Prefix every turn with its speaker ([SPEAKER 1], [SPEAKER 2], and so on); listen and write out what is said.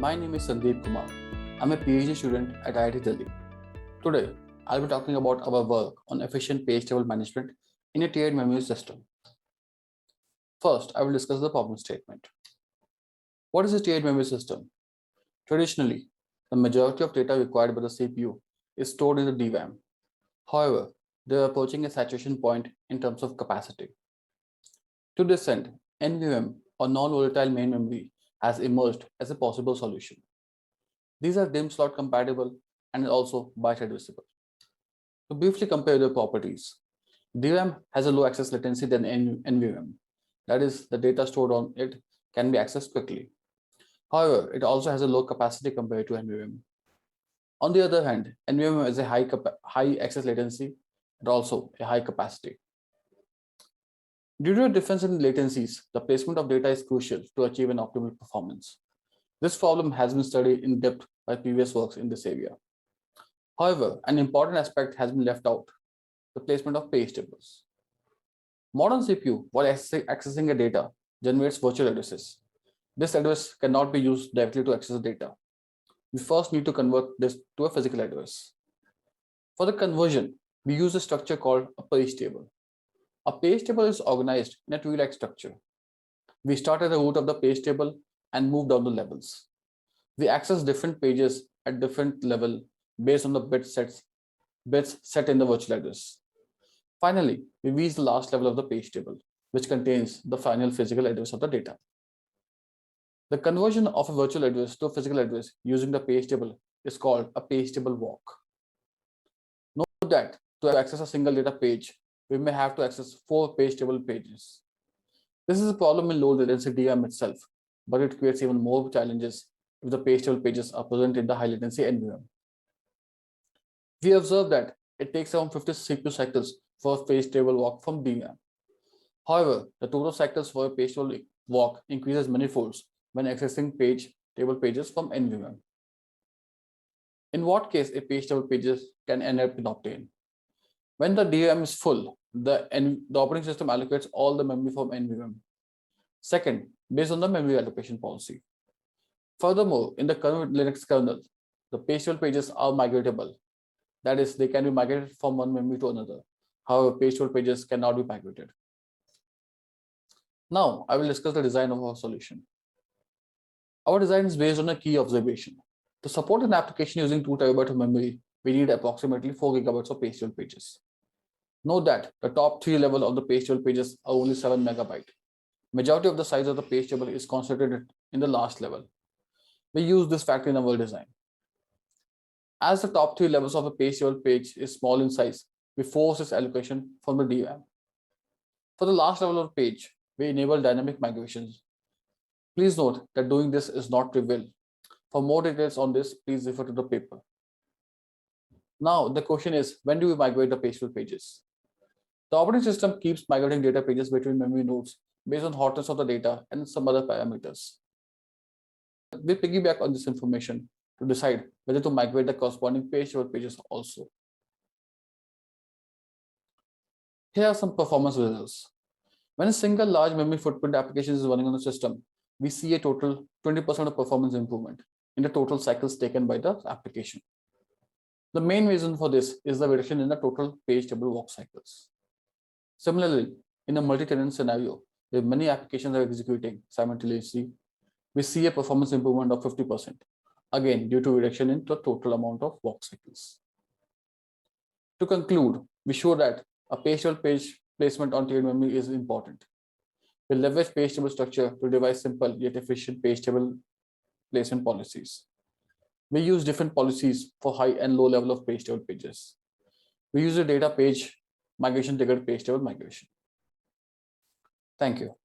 [SPEAKER 1] My name is Sandeep Kumar. I'm a PhD student at IIT Delhi. Today, I'll be talking about our work on efficient page table management in a tiered memory system. First, I will discuss the problem statement. What is a tiered memory system? Traditionally, the majority of data required by the CPU is stored in the DRAM. However, they are approaching a saturation point in terms of capacity. To this end, NVMM or non-volatile main memory has emerged as a possible solution. These are DIMM slot compatible and also byte addressable. To briefly compare their properties, DRAM has a low access latency than NVMM. That is, the data stored on it can be accessed quickly. However, it also has a low capacity compared to NVMem. On the other hand, NVMem has a high access latency and also a high capacity. Due to a difference in latencies, the placement of data is crucial to achieve an optimal performance. This problem has been studied in depth by previous works in this area. However, an important aspect has been left out: the placement of page tables. Modern CPU, while accessing a data, generates virtual addresses. This address cannot be used directly to access data. We first need to convert this to a physical address. For the conversion, we use a structure called a page table. A page table is organized in a tree-like structure. We start at the root of the page table and move down the levels. We access different pages at different level based on the bits set in the virtual address. Finally, we reach the last level of the page table, which contains the final physical address of the data. The conversion of a virtual address to a physical address using the page table is called a page table walk. Note that to access a single data page, we may have to access 4 page table pages. This is a problem in low latency DRAM itself, but it creates even more challenges if the page table pages are present in the high latency NVMe. We observe that it takes around 50 CPU cycles for a page table walk from DRAM. However, the total cycles for a page table walk increases many folds when accessing page table pages from NVMe. In what case a page table pages can end up in obtained? When the DRAM is full, the operating system allocates all the memory from NVMe. Second, based on the memory allocation policy. Furthermore, in the current Linux kernel, the page table pages are migratable. That is, they can be migrated from one memory to another. However, page table pages cannot be migrated. Now, I will discuss the design of our solution. Our design is based on a key observation. To support an application using 2 TB of memory, we need approximately 4 GB of page table pages. Note that the top 3 levels of the page table pages are only 7 MB. Majority of the size of the page table is concentrated in the last level. We use this factor in our design. As the top 3 levels of a page table page is small in size, we force its allocation from the DRAM. For the last level of the page, we enable dynamic migrations. Please note that doing this is not trivial. For more details on this, please refer to the paper. Now, the question is, when do we migrate the page table pages? The operating system keeps migrating data pages between memory nodes based on hotness of the data and some other parameters. We piggyback on this information to decide whether to migrate the corresponding page table pages also. Here are some performance results. When a single large memory footprint application is running on the system, we see a total 20% of performance improvement in the total cycles taken by the application. The main reason for this is the reduction in the total page table walk cycles. Similarly, in a multi-tenant scenario where many applications are executing simultaneously, we see a performance improvement of 50%, again due to reduction in the total amount of walk cycles. To conclude, we show that a page table page placement on tiered memory is important. We leverage page table structure to devise simple yet efficient page table placement policies. We use different policies for high and low level of page table pages. We use a data page migration triggered page table migration. Thank you.